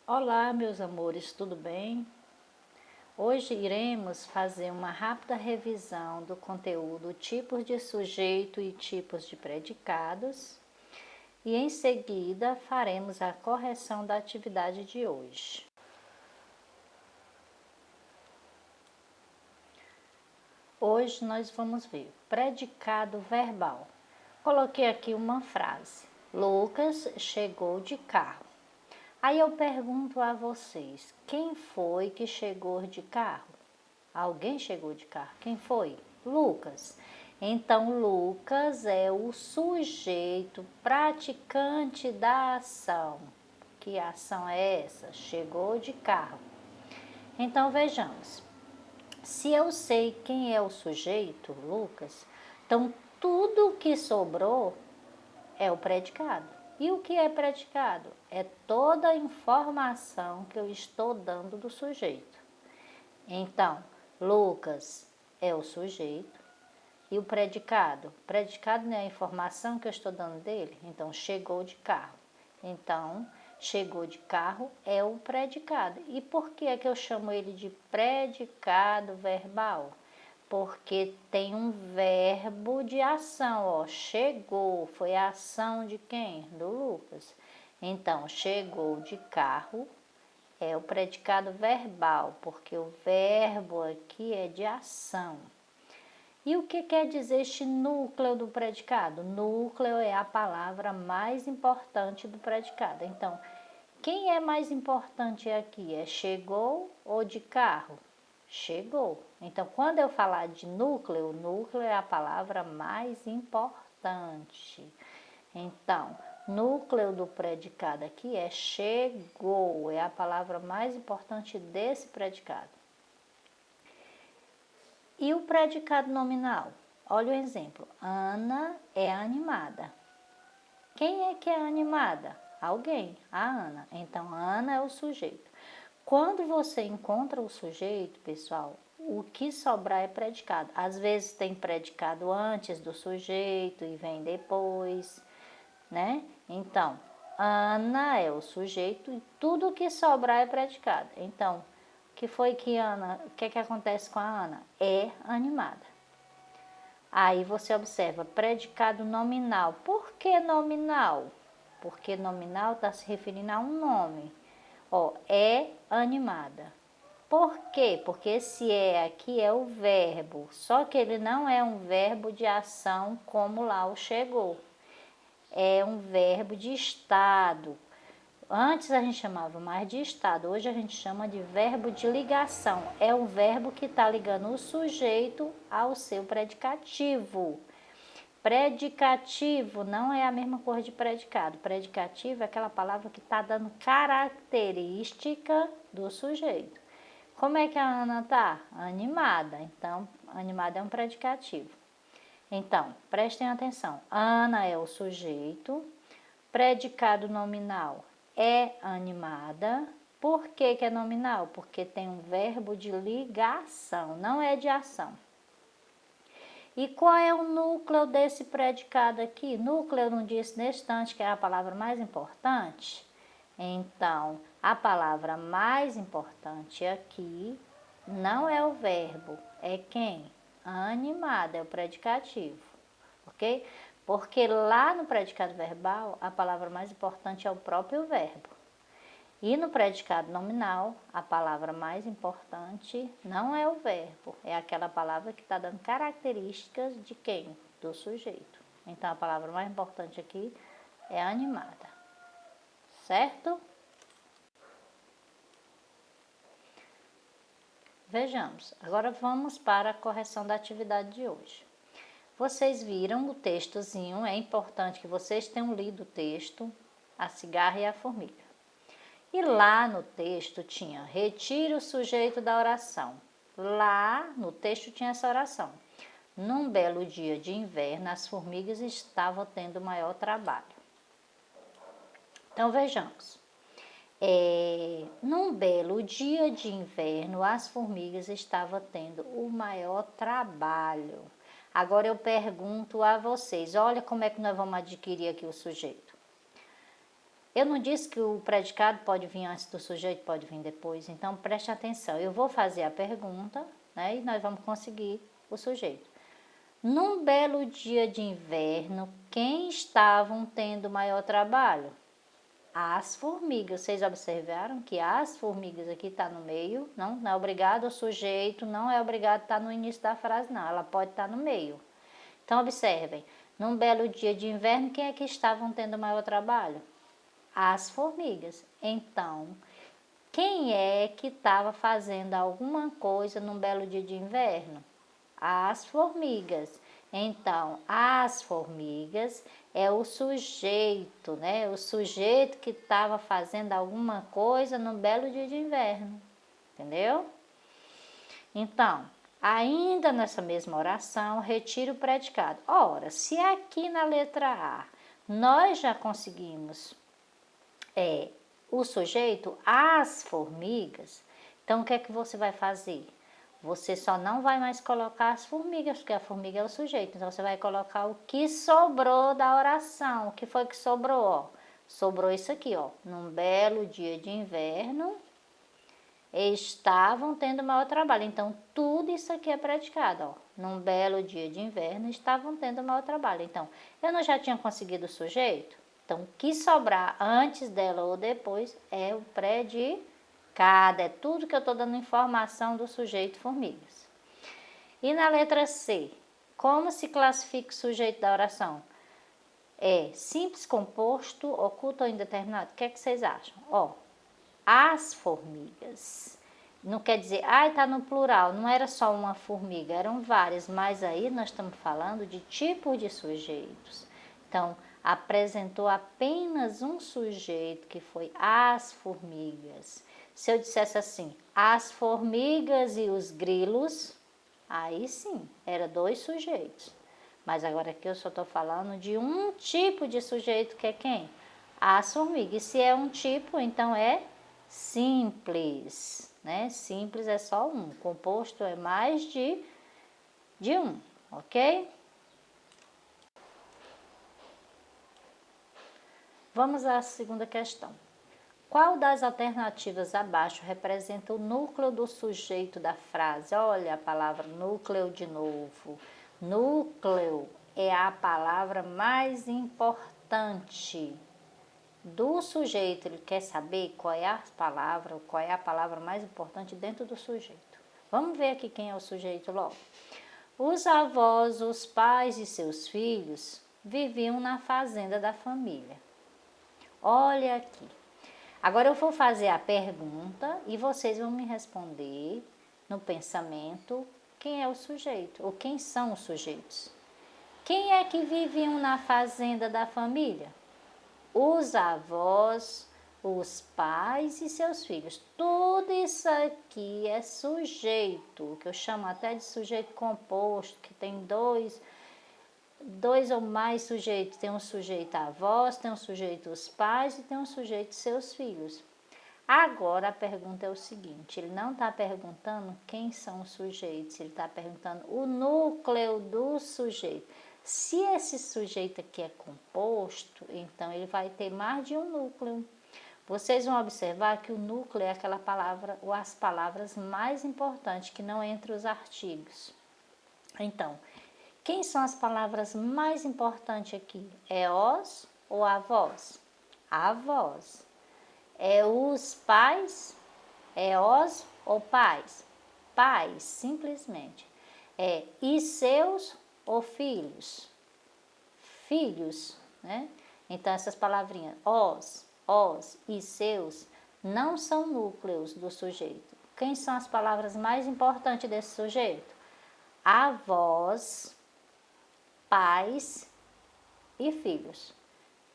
Olá, meus amores, tudo bem? Hoje iremos fazer uma rápida revisão do conteúdo tipos de sujeito e tipos de predicados e em seguida faremos a correção da atividade de hoje. Hoje nós vamos ver predicado verbal. Coloquei aqui uma frase: Lucas chegou de carro. Aí eu pergunto a vocês, quem foi que chegou de carro? Alguém chegou de carro. Quem foi? Lucas. Então, Lucas é o sujeito praticante da ação. Que ação é essa? Chegou de carro. Então, vejamos. Se eu sei quem é o sujeito, Lucas, então tudo que sobrou é o predicado. E o que é predicado? É toda a informação que eu estou dando do sujeito. Então, Lucas é o sujeito e o predicado. O predicado não é a informação que eu estou dando dele. Então, chegou de carro. Então, chegou de carro é o predicado. E por que é que eu chamo ele de predicado verbal? Porque tem um verbo de ação, ó, chegou, foi a ação de quem? Do Lucas. Então, chegou de carro é o predicado verbal, porque o verbo aqui é de ação. E o que quer dizer este núcleo do predicado? Núcleo é a palavra mais importante do predicado. Então, quem é mais importante aqui? É chegou ou de carro? Chegou. Então, quando eu falar de núcleo, núcleo é a palavra mais importante. Então, núcleo do predicado aqui é chegou, é a palavra mais importante desse predicado. E o predicado nominal? Olha o exemplo. Ana é animada. Quem é que é animada? Alguém, a Ana. Então, Ana é o sujeito. Quando você encontra o sujeito, pessoal, o que sobrar é predicado. Às vezes tem predicado antes do sujeito e vem depois, né? Então, Ana é o sujeito e tudo que sobrar é predicado. Então, o que que acontece com a Ana? É animada. Aí você observa, predicado nominal. Por que nominal? Porque nominal está se referindo a um nome. Ó, é animada. Por quê? Porque esse é aqui é o verbo, só que ele não é um verbo de ação como lá o chegou. É um verbo de estado. Antes a gente chamava mais de estado, hoje a gente chama de verbo de ligação. É o verbo que está ligando o sujeito ao seu predicativo. Predicativo não é a mesma coisa de predicado. Predicativo é aquela palavra que está dando característica do sujeito. Como é que a Ana está? Animada. Então, animada é um predicativo. Então, prestem atenção. Ana é o sujeito. Predicado nominal é animada. Por que é nominal? Porque tem um verbo de ligação, não é de ação. E qual é o núcleo desse predicado aqui? Núcleo eu não disse nesse instante que é a palavra mais importante? Então, a palavra mais importante aqui não é o verbo, é quem? Animada, é o predicativo, ok? Porque lá no predicado verbal, a palavra mais importante é o próprio verbo. E no predicado nominal, a palavra mais importante não é o verbo, é aquela palavra que está dando características de quem? Do sujeito. Então, a palavra mais importante aqui é animada, certo? Vejamos, agora vamos para a correção da atividade de hoje. Vocês viram o textozinho, é importante que vocês tenham lido o texto, a cigarra e a formiga. E lá no texto tinha, retire o sujeito da oração. Lá no texto tinha essa oração. Num belo dia de inverno, as formigas estavam tendo maior trabalho. Então vejamos. Num belo dia de inverno, as formigas estavam tendo o maior trabalho. Agora eu pergunto a vocês, olha como é que nós vamos adquirir aqui o sujeito. Eu não disse que o predicado pode vir antes do sujeito, pode vir depois. Então, preste atenção. Eu vou fazer a pergunta, né? E nós vamos conseguir o sujeito. Num belo dia de inverno, quem estavam tendo maior trabalho? As formigas. Vocês observaram que as formigas aqui está no meio? Não é obrigado o sujeito, não é obrigado estar no início da frase, não. Ela pode estar no meio. Então, observem. Num belo dia de inverno, quem é que estavam tendo maior trabalho? As formigas. Então, quem é que estava fazendo alguma coisa num belo dia de inverno? As formigas. Então, as formigas é o sujeito, né? O sujeito que estava fazendo alguma coisa num belo dia de inverno. Entendeu? Então, ainda nessa mesma oração, retira o predicado. Ora, se aqui na letra A nós já conseguimos o sujeito, as formigas, então o que é que você vai fazer? Você só não vai mais colocar as formigas, porque a formiga é o sujeito. Então, você vai colocar o que sobrou da oração. O que foi que sobrou? Ó? Sobrou isso aqui, ó. Num belo dia de inverno, estavam tendo maior trabalho. Então, tudo isso aqui é predicado, ó. Num belo dia de inverno, estavam tendo maior trabalho. Então, eu não já tinha conseguido o sujeito? Então, o que sobrar antes dela ou depois é o predicado. É tudo que eu estou dando informação do sujeito formigas. E na letra C, como se classifica o sujeito da oração? É simples, composto, oculto ou indeterminado? O que é que vocês acham? Ó, as formigas. Não quer dizer, está no plural, não era só uma formiga, eram várias, mas aí nós estamos falando de tipos de sujeitos. Então, apresentou apenas um sujeito, que foi as formigas. Se eu dissesse assim, as formigas e os grilos, aí sim, era dois sujeitos. Mas agora aqui eu só estou falando de um tipo de sujeito, que é quem? As formigas. E se é um tipo, então é simples, né? Simples é só um, composto é mais de um, ok? Vamos à segunda questão. Qual das alternativas abaixo representa o núcleo do sujeito da frase? Olha a palavra núcleo de novo. Núcleo é a palavra mais importante do sujeito. Ele quer saber qual é a palavra mais importante dentro do sujeito. Vamos ver aqui quem é o sujeito logo. Os avós, os pais e seus filhos viviam na fazenda da família. Olha aqui. Agora eu vou fazer a pergunta e vocês vão me responder no pensamento quem é o sujeito ou quem são os sujeitos. Quem é que viviam na fazenda da família? Os avós, os pais e seus filhos. Tudo isso aqui é sujeito, que eu chamo até de sujeito composto, que tem dois ou mais sujeitos. Tem um sujeito avós, tem um sujeito os pais e tem um sujeito seus filhos. Agora a pergunta é o seguinte, ele não está perguntando quem são os sujeitos, ele está perguntando o núcleo do sujeito. Se esse sujeito aqui é composto, então ele vai ter mais de um núcleo. Vocês vão observar que o núcleo é aquela palavra, ou as palavras mais importantes, que não entre os artigos. Então, quem são as palavras mais importantes aqui? É os ou avós? Avós. É os pais? É os ou pais? Pais, simplesmente. É e seus ou filhos? Filhos, né? Então, essas palavrinhas, os e seus, não são núcleos do sujeito. Quem são as palavras mais importantes desse sujeito? Avós, pais e filhos.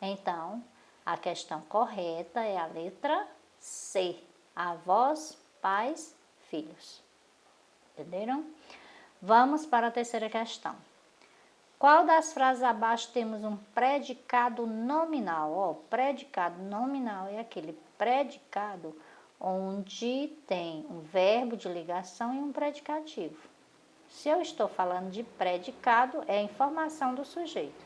Então, a questão correta é a letra C. Avós, pais, filhos. Entenderam? Vamos para a terceira questão. Qual das frases abaixo temos um predicado nominal? Ó, predicado nominal é aquele predicado onde tem um verbo de ligação e um predicativo. Se eu estou falando de predicado, é a informação do sujeito.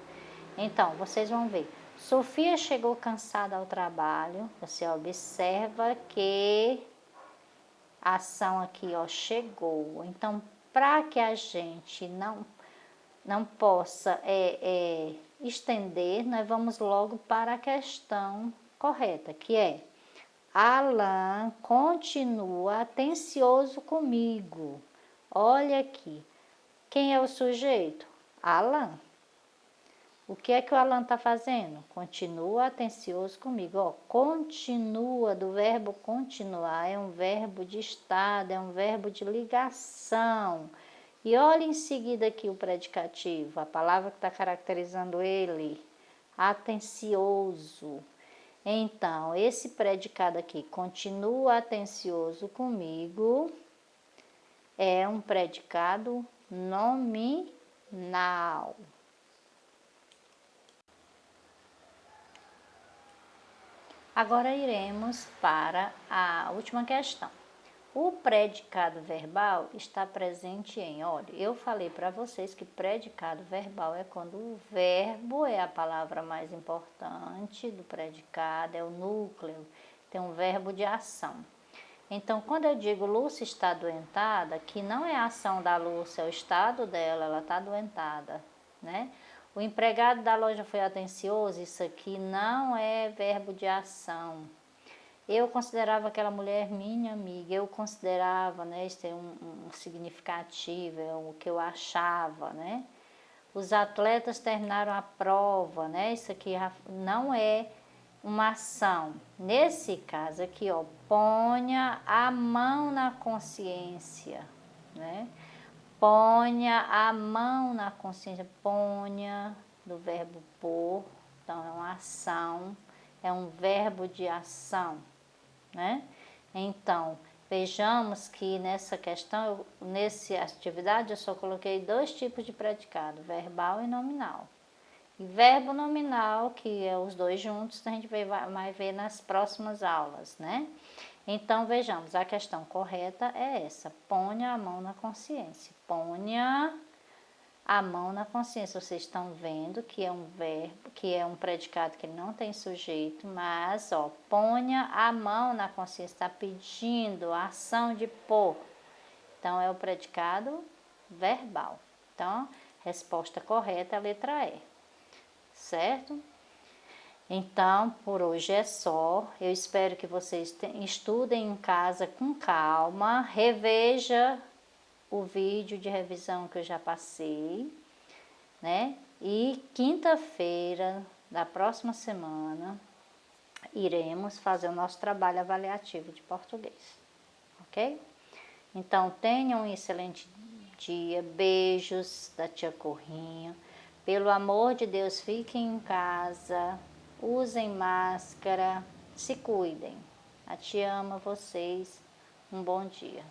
Então, vocês vão ver. Sofia chegou cansada ao trabalho. Você observa que a ação aqui, ó, chegou. Então, para que a gente não possa estender, nós vamos logo para a questão correta, que é: Alan continua atencioso comigo. Olha aqui, quem é o sujeito? Alan. O que é que o Alan está fazendo? Continua atencioso comigo. Ó, continua, do verbo continuar, é um verbo de estado, é um verbo de ligação. E olha em seguida aqui o predicativo, a palavra que está caracterizando ele, atencioso. Então, esse predicado aqui, continua atencioso comigo, é um predicado nominal. Agora iremos para a última questão. O predicado verbal está presente em, olha, eu falei para vocês que predicado verbal é quando o verbo é a palavra mais importante do predicado, é o núcleo, tem um verbo de ação. Então, quando eu digo Lúcia está adoentada, que não é a ação da Lúcia, é o estado dela, ela está adoentada, né? O empregado da loja foi atencioso, isso aqui não é verbo de ação. Eu considerava aquela mulher minha amiga, eu considerava, né, isso tem um significativo, é o que eu achava, né? Os atletas terminaram a prova, né? Isso aqui não é uma ação. Nesse caso aqui, ó, ponha a mão na consciência, né? Ponha a mão na consciência, ponha, do verbo pôr, então é uma ação, é um verbo de ação, né? Então, vejamos que nessa questão, nessa atividade, eu só coloquei 2 tipos de predicado, verbal e nominal. E verbo nominal, que é os 2 juntos, a gente vai ver nas próximas aulas, né? Então, vejamos, a questão correta é essa: ponha a mão na consciência. Ponha a mão na consciência. Vocês estão vendo que é um verbo, que é um predicado que não tem sujeito, mas, ó, ponha a mão na consciência, está pedindo a ação de pôr. Então, é o predicado verbal. Então, resposta correta é a letra E, certo? Então, por hoje é só. Eu espero que vocês estudem em casa com calma, reveja o vídeo de revisão que eu já passei, né? E quinta-feira da próxima semana iremos fazer o nosso trabalho avaliativo de português, ok? Então, tenham um excelente dia, beijos da tia Corrinha. Pelo amor de Deus, fiquem em casa, usem máscara, se cuidem. A tia ama vocês. Um bom dia.